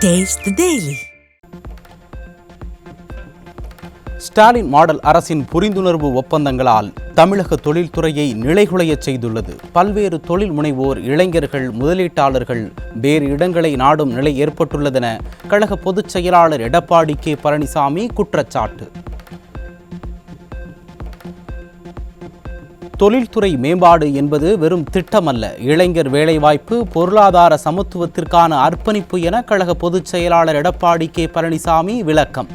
Taste the Daily. Stalin model அரசின் புரிந்துணர்வு ஒப்பந்தங்களால் தமிழக தொழில்துறையை நிலைகுலையச் செய்துள்ளது. பல்வேறு தொழில் முனைவோர், இளைஞர்கள், முதலீட்டாளர்கள் வேறு இடங்களை நாடும் நிலை ஏற்பட்டுள்ளதென கழக பொதுச் செயலாளர் எடப்பாடி கே பழனிசாமி குற்றச்சாட்டு. தொழில்துறை மேம்பாடு என்பது வெறும் திட்டமல்ல, இளைஞர் வேலைவாய்ப்பு, பொருளாதார சமத்துவத்திற்கான அர்ப்பணிப்பு என கழக பொதுச் செயலாளர் எடப்பாடி கே பழனிசாமி விளக்கம்.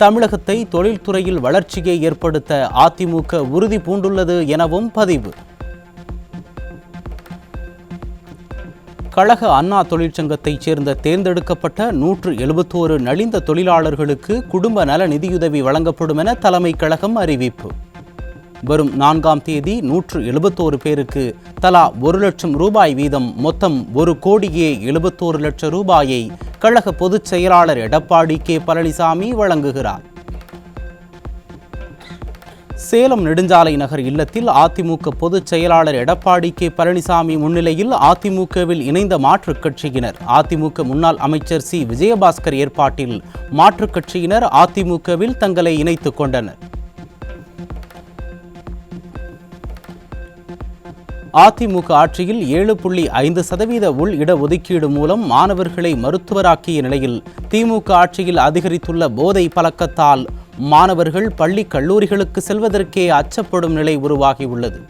தமிழகத்தை தொழில்துறையில் வளர்ச்சியை ஏற்படுத்த அதிமுக உறுதி பூண்டுள்ளது எனவும் பதிவு. கழக அண்ணா தொழிற்சங்கத்தைச் சேர்ந்த தேர்ந்தெடுக்கப்பட்ட 171 நலிந்த தொழிலாளர்களுக்கு குடும்ப நல நிதியுதவி வழங்கப்படும் என தலைமை கழகம் அறிவிப்பு. வரும் 4ஆம் தேதி 171 பேருக்கு தலா 1 லட்சம் ரூபாய் வீதம் மொத்தம் 1,71 லட்சம் ரூபாயை கழக பொதுச் செயலாளர் எடப்பாடி கே பழனிசாமி வழங்குகிறார். சேலம் நெடுஞ்சாலை நகர் இல்லத்தில் அதிமுக பொதுச் செயலாளர் எடப்பாடி கே பழனிசாமி முன்னிலையில் அதிமுகவில் இணைந்த மாற்றுக் கட்சியினர், அதிமுக முன்னாள் அமைச்சர் சி விஜயபாஸ்கர் ஏற்பாட்டில் மாற்றுக் கட்சியினர் அதிமுகவில் தங்களை இணைத்துக் கொண்டனர். அதிமுக ஆட்சியில் 7.5% உள் இடஒதுக்கீடு மூலம் மாணவர்களை மருத்துவராக்கிய நிலையில் திமுக ஆட்சியில் அதிகரித்துள்ள போதை பழக்கத்தால் மாணவர்கள் பள்ளி கல்லூரிகளுக்கு செல்வதற்கே அச்சப்படும் நிலை உருவாகியுள்ளது.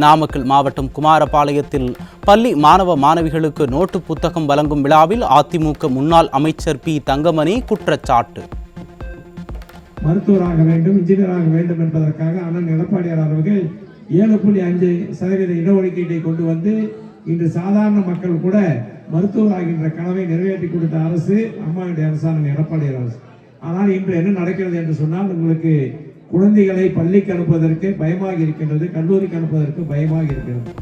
நாமக்கல் மாவட்டம் குமாரபாளையத்தில் பள்ளி மாணவ மாணவிகளுக்கு நோட்டு புத்தகம் வழங்கும் விழாவில் அதிமுக முன்னாள் அமைச்சர் பி தங்கமணி குற்றச்சாட்டு. மருத்துவராக வேண்டும், இன்ஜினியராக வேண்டும் என்பதற்காக அண்ணன் எடப்பாடியார் அவர்கள் 7.5% இடஒதுக்கீட்டை கொண்டு வந்து இன்று சாதாரண மக்கள் கூட மருத்துவராகின்ற கனவை நிறைவேற்றி கொடுத்த அரசு அம்மாவுடைய அரசான எடப்பாடியார் அரசு. ஆனால் இன்று என்ன நடக்கிறது என்று சொன்னால், உங்களுக்கு குழந்தைகளை பள்ளிக்கு அனுப்புவதற்கு பயமாக இருக்கின்றது, கல்லூரிக்கு அனுப்புவதற்கு பயமாக இருக்கிறது.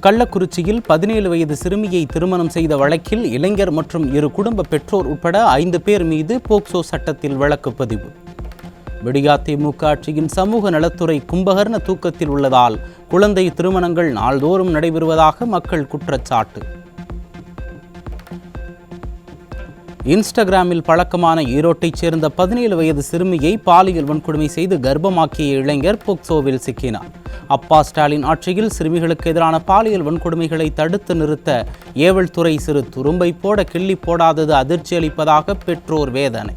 கள்ளக்குறிச்சியில் 17 வயது சிறுமியை திருமணம் செய்த வழக்கில் இளைஞர் மற்றும் 2 குடும்ப பெற்றோர் உட்பட 5 பேர் மீது போக்சோ சட்டத்தில் வழக்கு பதிவு. அதிமுக ஆட்சியின் சமூக நலத்துறை கும்பகர்ண தூக்கத்தில் உள்ளதால் குழந்தை திருமணங்கள் நாள்தோறும் நடைபெறுவதாக மக்கள் குற்றச்சாட்டு. இன்ஸ்டாகிராமில் பழக்கமான ஈரோட்டைச் சேர்ந்த 17 வயது சிறுமியை பாலியல் வன்கொடுமை செய்து கர்ப்பமாக்கிய இளைஞர் போக்சோவில் சிக்கினார். அப்பா ஸ்டாலின் ஆட்சியில் சிறுமிகளுக்கு எதிரான பாலியல் வன்கொடுமைகளை தடுத்து நிறுத்த ஏவல் துறை சிறு துரும்பை போட கிள்ளி போடாதது அதிர்ச்சி அளிப்பதாக பெற்றோர் வேதனை.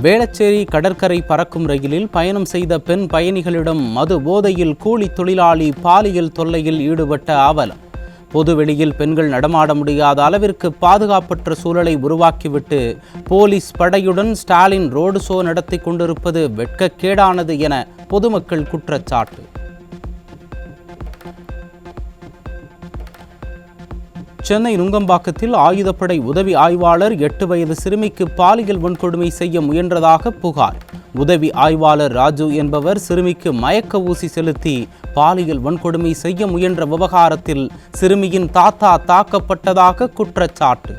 வேளச்சேரி கடற்கரை பறக்கும் ரயிலில் பயணம் செய்த பெண் பயணிகளிடம் மது போதையில் கூலி தொழிலாளி பாலியல் தொல்லையில் ஈடுபட்ட அவலம். பொதுவெளியில் பெண்கள் நடமாட முடியாத அளவிற்கு பாதுகாப்பற்ற சூழலை உருவாக்கிவிட்டு போலீஸ் படையுடன் ஸ்டாலின் ரோடு ஷோ நடத்தி கொண்டிருப்பது வெட்கக்கேடானது என பொதுமக்கள் குற்றச்சாட்டு. சென்னை நுங்கம்பாக்கத்தில் ஆயுதப்படை உதவி ஆய்வாளர் 8 வயது சிறுமிக்கு பாலியல் வன்கொடுமை செய்ய முயன்றதாக புகார். உதவி ஆய்வாளர் ராஜு என்பவர் சிறுமிக்கு மயக்க ஊசி செலுத்தி பாலியல் வன்கொடுமை செய்ய முயன்ற விவகாரத்தில் சிறுமியின் தாத்தா தாக்கப்பட்டதாக குற்றச்சாட்டு.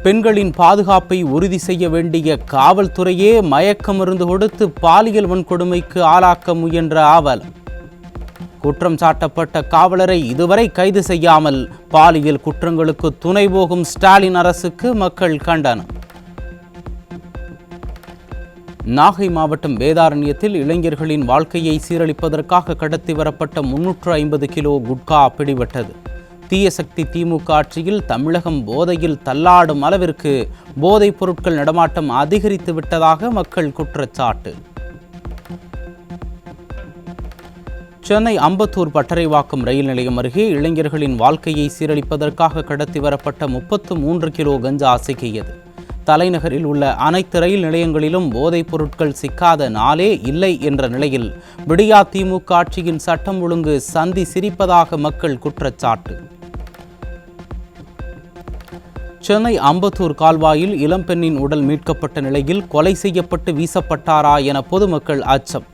பெண்களின் பாதுகாப்பை உறுதி செய்ய வேண்டிய காவல்துறையே மயக்க மருந்து கொடுத்து பாலியல் வன்கொடுமைக்கு ஆளாக்க முயன்ற அவலம். குற்றம் சாட்டப்பட்ட காவலரை இதுவரை கைது செய்யாமல் பாலியல் குற்றங்களுக்கு துணை போகும் ஸ்டாலின் அரசுக்கு மக்கள் கண்டனம். நாகை மாவட்டம் வேதாரண்யத்தில் இளைஞர்களின் வாழ்க்கையை சீரழிப்பதற்காக கடத்தி வரப்பட்ட 350 கிலோ குட்கா பிடிபட்டது. தீய சக்தி திமுக ஆட்சியில் தமிழகம் போதையில் தள்ளாடும் அளவிற்கு போதைப் பொருட்கள் நடமாட்டம் அதிகரித்து விட்டதாக மக்கள் குற்றச்சாட்டு. சென்னை அம்பத்தூர் பட்டறைவாக்கம் ரயில் நிலையம் அருகே இளைஞர்களின் வாழ்க்கையை சீரழிப்பதற்காக கடத்தி வரப்பட்ட 33 கிலோ கஞ்சா சிக்கியது. தலைநகரில் உள்ள அனைத்து ரயில் நிலையங்களிலும் போதைப் பொருட்கள் சிக்காத நாளே இல்லை என்ற நிலையில் அதிமுக ஆட்சியின் சட்டம் ஒழுங்கு சந்தி சிரிப்பதாக மக்கள் குற்றச்சாட்டு. சென்னை அம்பத்தூர் கால்வாயில் இளம்பெண்ணின் உடல் மீட்கப்பட்ட நிலையில் கொலை செய்யப்பட்டு வீசப்பட்டாரா என பொதுமக்கள் அச்சம்.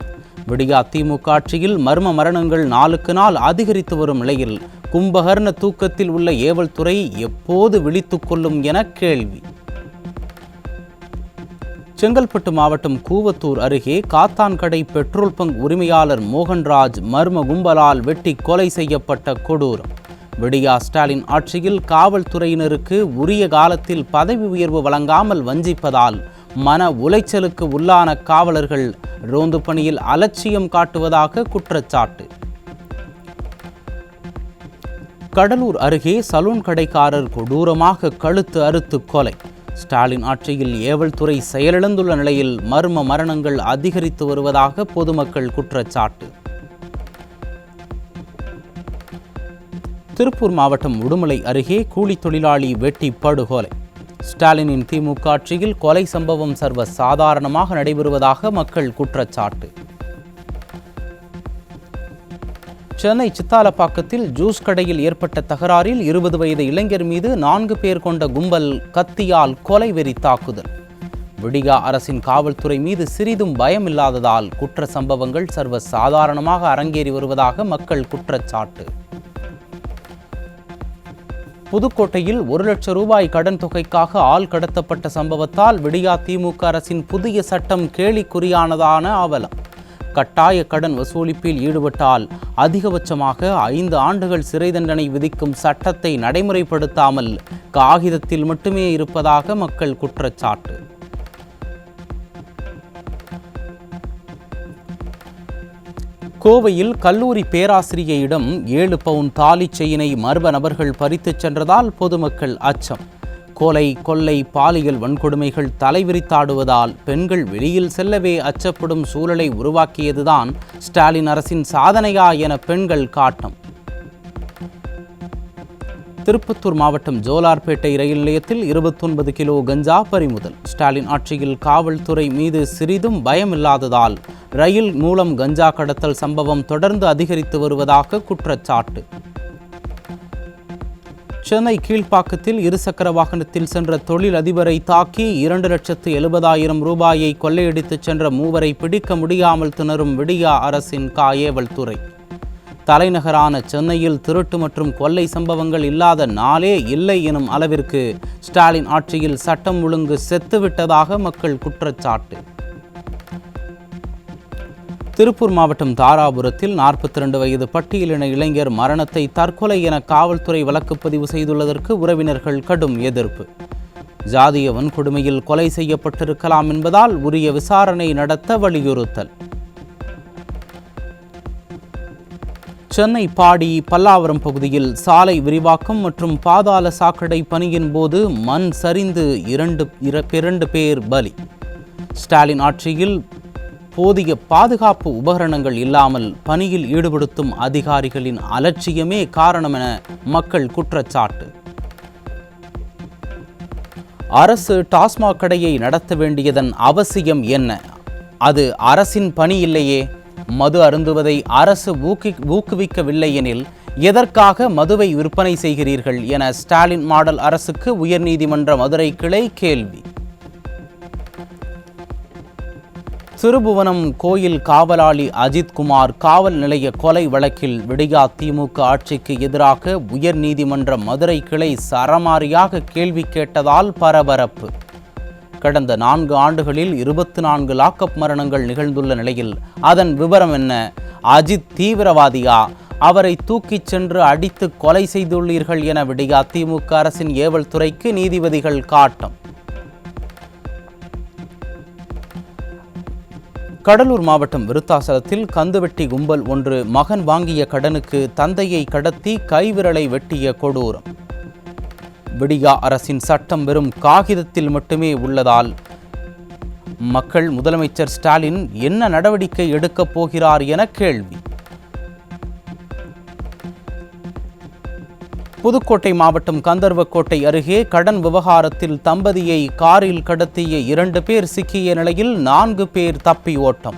அதிமுக ஆட்சியில் மர்ம மரணங்கள் நாளுக்கு நாள் அதிகரித்து வரும் நிலையில் கும்பகர்ண தூக்கத்தில் உள்ள ஏவல் துறை எப்போது விழித்துக் கொள்ளும் என கேள்வி. செங்கல்பட்டு மாவட்டம் கூவத்தூர் அருகே காத்தான்கடை பெட்ரோல் பங்க் உரிமையாளர் மோகன்ராஜ் மர்ம கும்பலால் வெட்டி கொலை செய்யப்பட்ட கொடூரம். விடியா ஸ்டாலின் ஆட்சியில் காவல்துறையினருக்கு உரிய காலத்தில் பதவி உயர்வு வழங்காமல் வஞ்சிப்பதால் மன உளைச்சலுக்கு உள்ளான காவலர்கள் ரோந்து பணியில் அலட்சியம் காட்டுவதாக குற்றச்சாட்டு. கடலூர் அருகே சலூன் கடைக்காரர் கொடூரமாக கழுத்து அறுத்து கொலை. ஸ்டாலின் ஆட்சியில் ஏவல் துறை செயலிழந்துள்ள நிலையில் மர்ம மரணங்கள் அதிகரித்து வருவதாக பொதுமக்கள் குற்றச்சாட்டு. திருப்பூர் மாவட்டம் உடுமலை அருகே கூலி தொழிலாளி வெட்டி படுகொலை. ஸ்டாலினின் திமுக ஆட்சியில் கொலை சம்பவம் சர்வ சாதாரணமாக நடைபெறுவதாக மக்கள் குற்றச்சாட்டு. சென்னை சித்தாலப்பாக்கத்தில் ஜூஸ் கடையில் ஏற்பட்ட தகராறில் 20 வயது இளைஞர் மீது 4 பேர் கொண்ட கும்பல் கத்தியால் கொலை வெறி தாக்குதல். விடியா அரசின் காவல்துறை மீது சிறிதும் பயம் இல்லாததால் குற்ற சம்பவங்கள் சர்வ சாதாரணமாக அரங்கேறி வருவதாக மக்கள் குற்றச்சாட்டு. புதுக்கோட்டையில் 1 லட்சம் ரூபாய் கடன் தொகைக்காக ஆள் கடத்தப்பட்ட சம்பவத்தால் விடியா திமுக அரசின் புதிய சட்டம் கேலிக்குறியானதான அவலம். கட்டாய கடன் வசூலிப்பில் ஈடுபட்டால் அதிகபட்சமாக 5 ஆண்டுகள் சிறை தண்டனை விதிக்கும் சட்டத்தை நடைமுறைப்படுத்தாமல் காகிதத்தில் மட்டுமே இருப்பதாக மக்கள் குற்றச்சாட்டு. கோவையில் கல்லூரி பேராசிரியையிடம் 7 பவுன் தாலி செயினை மர்ம நபர்கள் பறித்துச் சென்றதால் பொதுமக்கள் அச்சம். கொலை, கொள்ளை, பாலியல் வன்கொடுமைகள் தலைவிரித்தாடுவதால் பெண்கள் வெளியில் செல்லவே அச்சப்படும் சூழலை உருவாக்கியதுதான் ஸ்டாலின் அரசின் சாதனையா என பெண்கள் காட்டம். திருப்பத்தூர் மாவட்டம் ஜோலார்பேட்டை ரயில் நிலையத்தில் 29 கிலோ கஞ்சா பறிமுதல். ஸ்டாலின் ஆட்சியில் காவல்துறை மீது சிறிதும் பயமில்லாததால் ரயில் மூலம் கஞ்சா கடத்தல் சம்பவம் தொடர்ந்து அதிகரித்து வருவதாக குற்றச்சாட்டு. சென்னை கீழ்ப்பாக்கத்தில் 2 சக்கர வாகனத்தில் சென்ற தொழில் அதிபரை தாக்கி 2,70,000 ரூபாயை கொள்ளையடித்துச் சென்ற 3 பிடிக்க முடியாமல் திணறும் விடியா அரசின் ஏவல் துறை. தலைநகரான சென்னையில் திருட்டு மற்றும் கொள்ளை சம்பவங்கள் இல்லாத நாளே இல்லை எனும் அளவிற்கு ஸ்டாலின் ஆட்சியில் சட்டம் ஒழுங்கு செத்துவிட்டதாக மக்கள் குற்றச்சாட்டு. திருப்பூர் மாவட்டம் தாராபுரத்தில் 42 வயது பட்டியலின இளைஞர் மரணத்தை தற்கொலை என காவல்துறை வழக்கு பதிவு செய்துள்ளதற்கு உறவினர்கள் கடும் எதிர்ப்பு. ஜாதிய வன்கொடுமையில் கொலை செய்யப்பட்டிருக்கலாம் என்பதால் உரிய விசாரணை நடத்த வலியுறுத்தல். சென்னை பாடி பல்லாவரம் பகுதியில் சாலை விரிவாக்கம் மற்றும் பாதாள சாக்கடை பணியின் போது மண் சரிந்து 2 பேர் பலி. ஸ்டாலின் ஆட்சியில் போதிய பாதுகாப்பு உபகரணங்கள் இல்லாமல் பணியில் ஈடுபடுத்தும் அதிகாரிகளின் அலட்சியமே காரணம் என மக்கள் குற்றச்சாட்டு. அரசு டாஸ்மாக் கடையை நடத்த வேண்டியதன் அவசியம் என்ன? அது அரசின் பணி இல்லையே. மது அருந்துவதை அரசு ஊக்குவிக்கவில்லை எனில் எதற்காக மதுவை விற்பனை செய்கிறீர்கள் என ஸ்டாலின் மாடல் அரசுக்கு உயர்நீதிமன்ற மதுரை கிளை கேள்வி. திருபுவனம் கோயில் காவலாளி அஜித்குமார் காவல் நிலைய கொலை வழக்கில் விடியா திமுக ஆட்சிக்கு எதிராக உயர்நீதிமன்ற மதுரை கிளை சரமாரியாக கேள்வி கேட்டதால் பரபரப்பு. கடந்த 4 ஆண்டுகளில் 24 லாக்அப் மரணங்கள் நிகழ்ந்துள்ள நிலையில் அதன் விவரம் என்ன? அஜித் தீவிரவாதியா? அவரை தூக்கிச் சென்று அடித்து கொலை செய்துள்ளீர்கள் என விடியா திமுக அரசின் ஏவல் துறைக்கு நீதிபதிகள் காட்டம். கடலூர் மாவட்டம் விருத்தாசலத்தில் கந்துவெட்டி கும்பல் ஒன்று மகன் வாங்கிய கடனுக்கு தந்தையை கடத்தி கைவிரலை வெட்டிய கொடூரம். விடியா அரசின் சட்டம் வெறும் காகிதத்தில் மட்டுமே உள்ளதால் மக்கள் முதலமைச்சர் ஸ்டாலின் என்ன நடவடிக்கை எடுக்கப் போகிறார் என கேள்வி. புதுக்கோட்டை மாவட்டம் கந்தர்வக்கோட்டை அருகே கடன் விவகாரத்தில் தம்பதியை காரில் கடத்திய 2 பேர் சிக்கிய நிலையில் 4 பேர் தப்பி ஓட்டம்.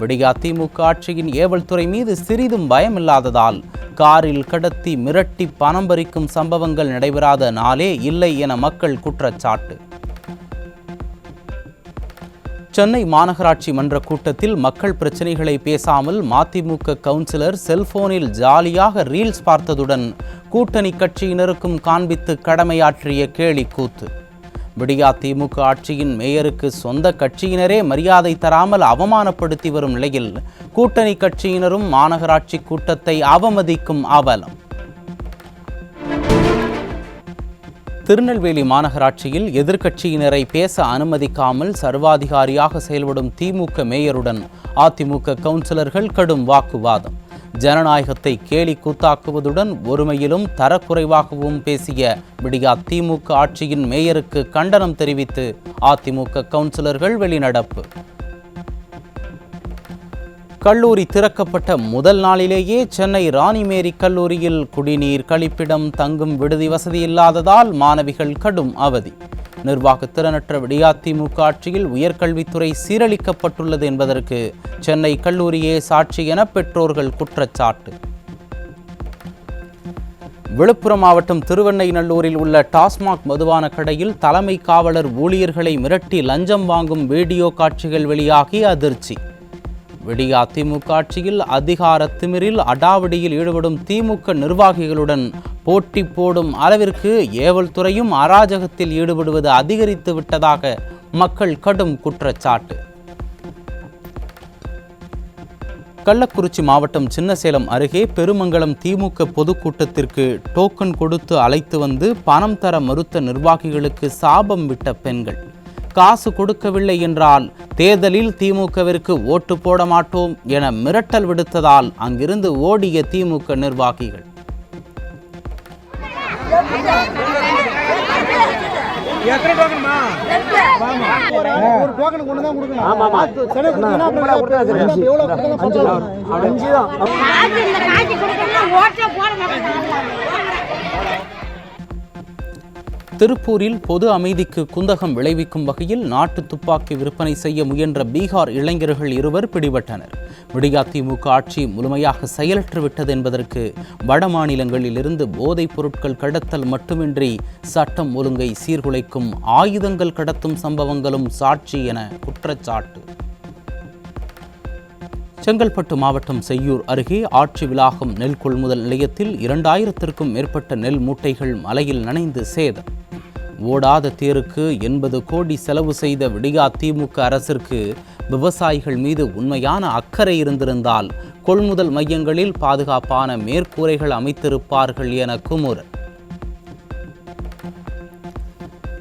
விடியா திமுக ஆட்சியின் ஏவல் துறை மீது சிறிதும் பயமில்லாததால் காரில் கடத்தி மிரட்டி பணம் பறிக்கும் சம்பவங்கள் நடைபெறாத நாளே இல்லை என மக்கள் குற்றச்சாட்டு. சென்னை மாநகராட்சி மன்ற கூட்டத்தில் மக்கள் பிரச்சனைகளை பேசாமல் மதிமுக கவுன்சிலர் செல்போனில் ஜாலியாக ரீல்ஸ் பார்த்ததுடன் கூட்டணி கட்சியினருக்கும் காண்பித்து கடமையாற்றிய கேலி கூத்து. விடியா திமுக ஆட்சியின் மேயருக்கு சொந்த கட்சியினரே மரியாதை தராமல் அவமானப்படுத்தி வரும் நிலையில் கூட்டணி கட்சியினரும் மாநகராட்சி கூட்டத்தை அவமதிக்கும் அவலம். திருநெல்வேலி மாநகராட்சியில் எதிர்க்கட்சியினரை பேச அனுமதிக்காமல் சர்வாதிகாரியாக செயல்படும் திமுக மேயருடன் அதிமுக கவுன்சிலர்கள் கடும் வாக்குவாதம். ஜனநாயகத்தை கேலி கூத்தாக்குவதுடன் ஒருமையிலும் தரக்குறைவாகவும் பேசிய விடியா திமுக ஆட்சியின் மேயருக்கு கண்டனம் தெரிவித்து அதிமுக கவுன்சிலர்கள் வெளிநடப்பு. கல்லூரி திறக்கப்பட்ட முதல் நாளிலேயே சென்னை ராணிமேரி கல்லூரியில் குடிநீர், கழிப்பிடம், தங்கும் விடுதி வசதி இல்லாததால் மாணவிகள் கடும் அவதி. நிர்வாக திறனற்ற விடியாதிமுக ஆட்சியில் உயர்கல்வித்துறை சீரழிக்கப்பட்டுள்ளது என்பதற்கு சென்னை கல்லூரியே சாட்சி என பெற்றோர்கள் குற்றச்சாட்டு. விழுப்புரம் மாவட்டம் திருவெண்ணைநல்லூரில் உள்ள டாஸ்மாக் மதுபான கடையில் தலைமை காவலர் ஊழியர்களை மிரட்டி லஞ்சம் வாங்கும் வீடியோ காட்சிகள் வெளியாகி அதிர்ச்சி. விடியா திமுக ஆட்சியில் அதிகார திமிரில் அடாவடியில் ஈடுபடும் திமுக நிர்வாகிகளுடன் போட்டி போடும் அளவிற்கு ஏவல் துறையும் அராஜகத்தில் ஈடுபடுவது அதிகரித்து விட்டதாக மக்கள் கடும் குற்றச்சாட்டு. கள்ளக்குறிச்சி மாவட்டம் சின்னசேலம் அருகே பெருமங்கலம் திமுக பொதுக்கூட்டத்திற்கு டோக்கன் கொடுத்து அழைத்து வந்து பணம் தர மறுத்த நிர்வாகிகளுக்கு சாபம் விட்ட பெண்கள். காசு கொடுக்கவில்லை என்றால் தேர்தலில் திமுகவிற்கு ஓட்டு போட மாட்டோம் என மிரட்டல் விடுத்ததால் அங்கிருந்து ஓடிய திமுக நிர்வாகிகள். திருப்பூரில் பொது அமைதிக்கு குந்தகம் விளைவிக்கும் வகையில் நாட்டு துப்பாக்கி விற்பனை செய்ய முயன்ற பீகார் இளைஞர்கள் 2 பிடிபட்டனர். விடியா திமுக ஆட்சி முழுமையாக செயலற்றுவிட்டது என்பதற்கு வட மாநிலங்களிலிருந்து போதைப் பொருட்கள் கடத்தல் மட்டுமின்றி சட்டம் ஒழுங்கை சீர்குலைக்கும் ஆயுதங்கள் கடத்தும் சம்பவங்களும் சாட்சி என குற்றச்சாட்டு. செங்கல்பட்டு மாவட்டம் செய்யூர் அருகே ஆட்சி விளாகம் நெல் கொள்முதல் நிலையத்தில் 2000க்கும் மேற்பட்ட நெல் மூட்டைகள் மழையில் நனைந்து சேதம். ஓடாத தேருக்கு 80 கோடி செலவு செய்த விடியா திமுக அரசிற்கு விவசாயிகள் மீது உண்மையான அக்கறை இருந்திருந்தால் கொள்முதல் மையங்களில் பாதுகாப்பான மேற்கூரைகள் அமைத்திருப்பார்கள் என குமுறல்.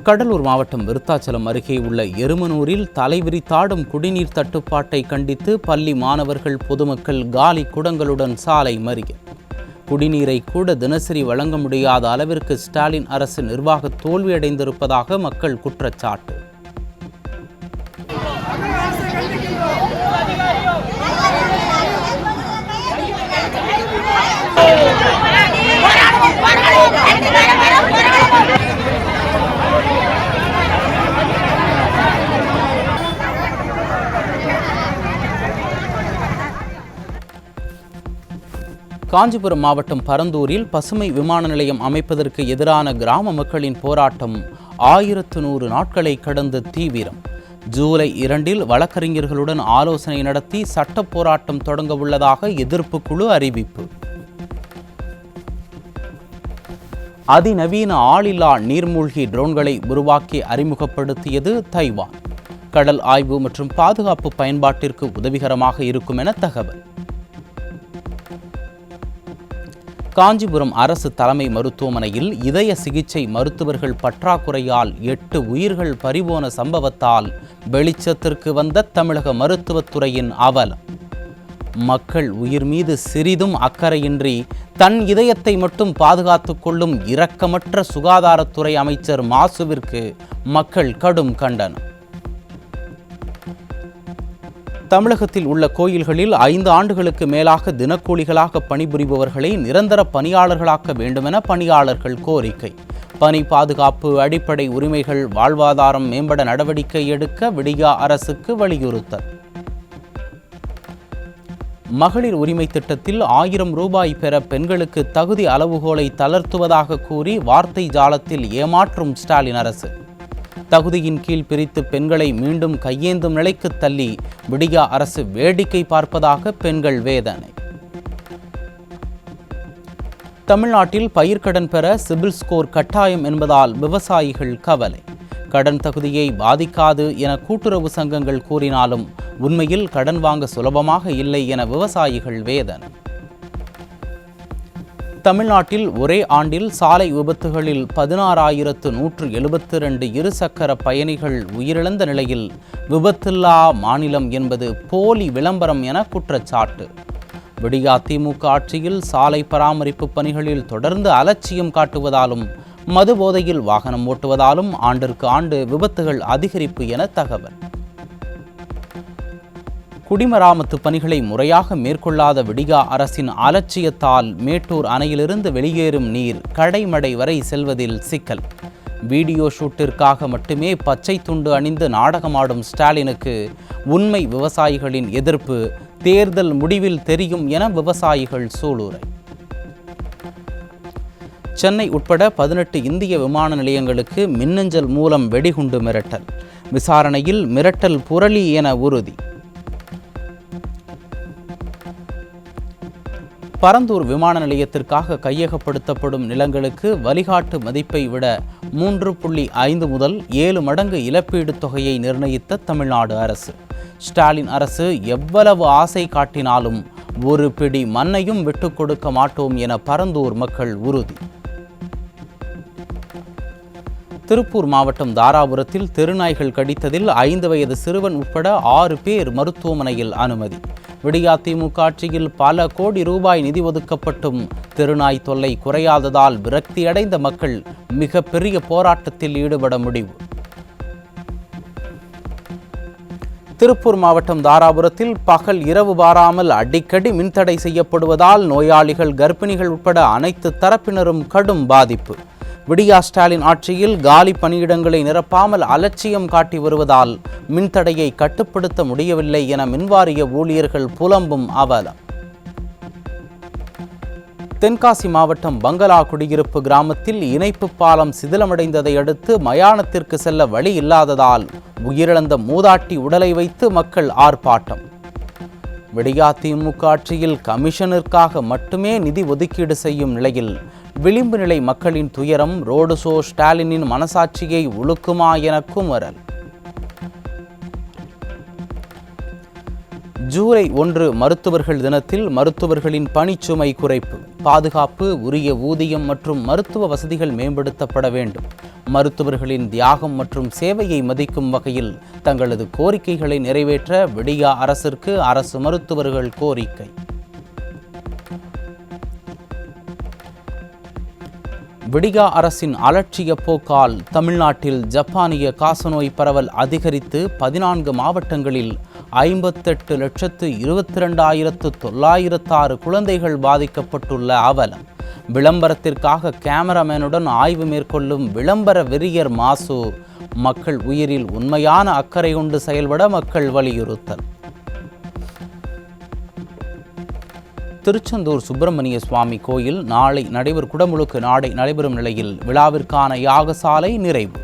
கடலூர் மாவட்டம் விருத்தாச்சலம் அருகே உள்ள எருமனூரில் தலைவிரித்தாடும் குடிநீர் தட்டுப்பாட்டை கண்டித்து பள்ளி மாணவர்கள், பொதுமக்கள் காலி குடங்களுடன் சாலை மறியல். குடிநீரை கூட தினசரி வழங்க முடியாத அளவிற்கு ஸ்டாலின் அரசு நிர்வாக தோல்வியடைந்திருப்பதாக மக்கள் குற்றச்சாட்டு. காஞ்சிபுரம் மாவட்டம் பரந்தூரில் பசுமை விமான நிலையம் அமைப்பதற்கு எதிரான கிராம மக்களின் போராட்டம் 1100 நாட்களை கடந்து தீவிரம். ஜூலை 2 வழக்கறிஞர்களுடன் ஆலோசனை நடத்தி சட்ட போராட்டம் தொடங்க உள்ளதாக எதிர்ப்பு குழு அறிவிப்பு. அதிநவீன ஆளில்லா நீர்மூழ்கி ட்ரோன்களை உருவாக்கி அறிமுகப்படுத்தியது தைவான். கடல் ஆய்வு மற்றும் பாதுகாப்பு பயன்பாட்டிற்கு உதவிகரமாக இருக்கும் என தகவல். காஞ்சிபுரம் அரசு தலைமை மருத்துவமனையில் இதய சிகிச்சை மருத்துவர்கள் பற்றாக்குறையால் 8 உயிர்கள் பறிபோன சம்பவத்தால் வெளிச்சத்திற்கு வந்த தமிழக மருத்துவத்துறையின் அவலம். மக்கள் உயிர் மீது சிறிதும் அக்கறையின்றி தன் இதயத்தை மட்டும் பாதுகாத்துக் கொள்ளும் இரக்கமற்ற சுகாதாரத்துறை அமைச்சர் மாசுவிற்கு மக்கள் கடும் கண்டனம். தமிழகத்தில் உள்ள கோயில்களில் 5 ஆண்டுகளுக்கு மேலாக தினக்கூலிகளாக பணிபுரிபவர்களை நிரந்தர பணியாளர்களாக்க வேண்டுமென பணியாளர்கள் கோரிக்கை. பணி பாதுகாப்பு, அடிப்படை உரிமைகள், வாழ்வாதாரம் மேம்பட நடவடிக்கை எடுக்க விடியா அரசுக்கு வலியுறுத்தல். மகளிர் உரிமை திட்டத்தில் 1000 ரூபாய் பெற பெண்களுக்கு தகுதி அளவுகோலை தளர்த்துவதாக கூறி வார்த்தை ஜாலத்தில் ஏமாற்றும் ஸ்டாலின் அரசு. தகுதியின் கீழ் பிரித்து பெண்களை மீண்டும் கையேந்தும் நிலைக்கு தள்ளி விடியா அரசு வேடிக்கை பார்ப்பதாக பெண்கள் வேதனை. தமிழ்நாட்டில் பயிர்க்கடன் பெற சிபில் ஸ்கோர் கட்டாயம் என்பதால் விவசாயிகள் கவலை. கடன் தகுதியை பாதிக்காது என கூட்டுறவு சங்கங்கள் கூறினாலும் உண்மையில் கடன் வாங்க சுலபமாக இல்லை என விவசாயிகள் வேதனை. தமிழ்நாட்டில் ஒரே ஆண்டில் சாலை விபத்துகளில் 16,172 இருசக்கர பயணிகள் உயிரிழந்த நிலையில் விபத்தில்லா மாநிலம் என்பது போலி விளம்பரம் என குற்றச்சாட்டு. விடியா திமுக ஆட்சியில் சாலை பராமரிப்பு பணிகளில் தொடர்ந்து அலட்சியம் காட்டுவதாலும் மது போதையில் வாகனம் ஓட்டுவதாலும் ஆண்டிற்கு ஆண்டு விபத்துகள் அதிகரிப்பு என தகவல். குடிமராமத்து பணிகளை முறையாக மேற்கொள்ளாத விடியா அரசின் அலட்சியத்தால் மேட்டூர் அணையிலிருந்து வெளியேறும் நீர் கடைமடை வரை செல்வதில் சிக்கல். வீடியோ ஷூட்டிற்காக மட்டுமே பச்சை துண்டு அணிந்து நாடகமாடும் ஸ்டாலினுக்கு உண்மை விவசாயிகளின் எதிர்ப்பு தேர்தல் முடிவில் தெரியும் என விவசாயிகள் சூளுரை. சென்னை உட்பட 18 இந்திய விமான நிலையங்களுக்கு மின்னஞ்சல் மூலம் வெடிகுண்டு மிரட்டல். விசாரணையில் மிரட்டல் புரளி என உறுதி. பரந்தூர் விமான நிலையத்திற்காக கையகப்படுத்தப்படும் நிலங்களுக்கு வழிகாட்டு மதிப்பை விட 3.5 முதல் 7 மடங்கு இழப்பீடு தொகையை நிர்ணயித்த தமிழ்நாடு அரசு. ஸ்டாலின் அரசு எவ்வளவு ஆசை காட்டினாலும் ஒரு பிடி மண்ணையும் விட்டுக் கொடுக்க மாட்டோம் என பரந்தூர் மக்கள் உறுதி. திருப்பூர் மாவட்டம் தாராபுரத்தில் தெருநாய்கள் கடித்ததில் 5 வயது சிறுவன் உட்பட 6 பேர் மருத்துவமனையில் அனுமதி. விடியா திமுக ஆட்சியில் பல கோடி ரூபாய் நிதி ஒதுக்கப்பட்டும் தெருநாய் தொல்லை குறையாததால் விரக்தியடைந்த மக்கள் மிகப்பெரிய போராட்டத்தில் ஈடுபட முடிவு. திருப்பூர் மாவட்டம் தாராபுரத்தில் பகல் இரவு பாராமல் அடிக்கடி மின்தடை செய்யப்படுவதால் நோயாளிகள், கர்ப்பிணிகள் உட்பட அனைத்து தரப்பினரும் கடும் பாதிப்பு. விடியா ஸ்டாலின் ஆட்சியில் காலி பணியிடங்களை நிரப்பாமல் அலட்சியம் காட்டி வருவதால் மின்தடையை கட்டுப்படுத்த முடியவில்லை என மின்வாரிய ஊழியர்கள் புலம்பும் அவலம். தென்காசி மாவட்டம் பங்களா குடியிருப்பு கிராமத்தில் இணைப்பு பாலம் சிதிலமடைந்ததை அடுத்து மயானத்திற்கு செல்ல வழி இல்லாததால் உயிரிழந்த மூதாட்டி உடலை வைத்து மக்கள் ஆர்ப்பாட்டம். விடியா திமுக ஆட்சியில் கமிஷனிற்காக மட்டுமே நிதி ஒதுக்கீடு செய்யும் நிலையில் விளிம்பு நிலை மக்களின் துயரம் ரோடு ஷோ ஸ்டாலினின் மனசாட்சியை உழுக்குமா என குமரல். ஜூலை 1 மருத்துவர்கள் தினத்தில் மருத்துவர்களின் பணிச்சுமை குறைப்பு, பாதுகாப்பு, உரிய ஊதியம் மற்றும் மருத்துவ வசதிகள் மேம்படுத்தப்பட வேண்டும். மருத்துவர்களின் தியாகம் மற்றும் சேவையை மதிக்கும் வகையில் தங்களது கோரிக்கைகளை நிறைவேற்ற விடியா அரசிற்கு அரசு மருத்துவர்கள் கோரிக்கை. விடியா அரசின் அலட்சிய போக்கால் தமிழ்நாட்டில் ஜப்பானிய காசநோய் பரவல் அதிகரித்து 14 மாவட்டங்களில் 58,22,906 குழந்தைகள் பாதிக்கப்பட்டுள்ள அவலம். விளம்பரத்திற்காக கேமராமேனுடன் ஆய்வு மேற்கொள்ளும் விளம்பர வெறியர் மாசு. மக்கள் உயிரில் உண்மையான அக்கறை கொண்டு செயல்பட மக்கள் வலியுறுத்தல். திருச்செந்தூர் சுப்பிரமணிய சுவாமி கோயில் குடமுழுக்கு நாளை நடைபெறும் நிலையில் விழாவிற்கான யாகசாலை நிறைவு.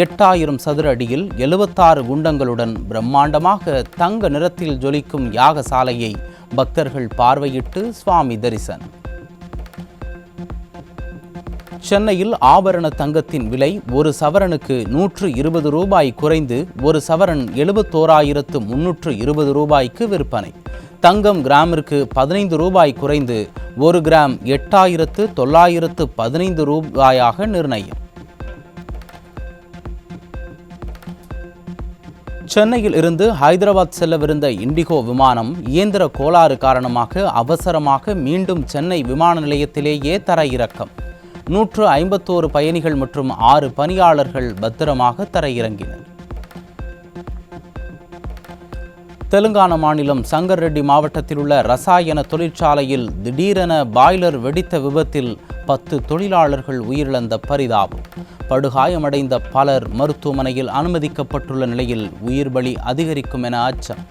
8000 சதுர அடியில் 76 குண்டங்களுடன் பிரம்மாண்டமாக தங்க நிறத்தில் ஜொலிக்கும் யாகசாலையை பக்தர்கள் பார்வையிட்டு சுவாமி தரிசனம். சென்னையில் ஆபரண தங்கத்தின் விலை ஒரு சவரனுக்கு 120 ரூபாய் குறைந்து ஒரு சவரன் 71,320 ரூபாய்க்கு விற்பனை. தங்கம் கிராமிற்கு 15 ரூபாய் குறைந்து 1 கிராம் 8,915 ரூபாயாக நிர்ணயம். சென்னையில் இருந்து ஹைதராபாத் செல்லவிருந்த இண்டிகோ விமானம் இயந்திர கோளாறு காரணமாக அவசரமாக மீண்டும் சென்னை விமான நிலையத்திலேயே தரையிறக்கம். 151 பயணிகள் மற்றும் 6 பணியாளர்கள் பத்திரமாக தரையிறங்கினர். தெலுங்கானா மாநிலம் சங்கர் ரெட்டி மாவட்டத்தில் உள்ள ரசாயன தொழிற்சாலையில் திடீரென பாய்லர் வெடித்த விபத்தில் 10 தொழிலாளர்கள் உயிரிழந்த பரிதாபம். படுகாயமடைந்த பலர் மருத்துவமனையில் அனுமதிக்கப்பட்டுள்ள நிலையில் உயிர் பலி அதிகரிக்கும் என அச்சம்.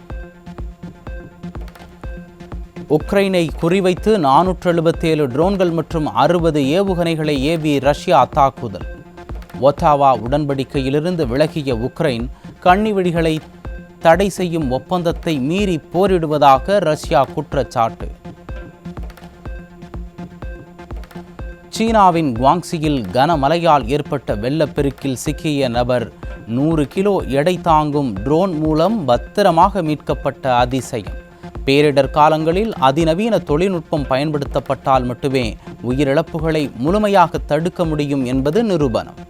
உக்ரைனை குறிவைத்து 477 ட்ரோன்கள் மற்றும் 60 ஏவுகணைகளை ஏவி ரஷ்யா தாக்குதல். ஒட்டாவா உடன்படிக்கையிலிருந்து விலகிய உக்ரைன் கன்னிவெடிகளை தடை செய்யும் ஒப்பந்தத்தை மீறி போரிடுவதாக ரஷ்யா குற்றச்சாட்டு. சீனாவின் குவாங்சியில் கனமழையால் ஏற்பட்ட வெள்ளப்பெருக்கில் சிக்கிய நபர் 100 கிலோ எடை தாங்கும் ட்ரோன் மூலம் பத்திரமாக மீட்கப்பட்ட அதிசயம். பேரிடர் காலங்களில் அதிநவீன தொழில்நுட்பம் பயன்படுத்தப்பட்டால் மட்டுமே உயிரிழப்புகளை முழுமையாக தடுக்க முடியும் என்பது நிரூபணம்.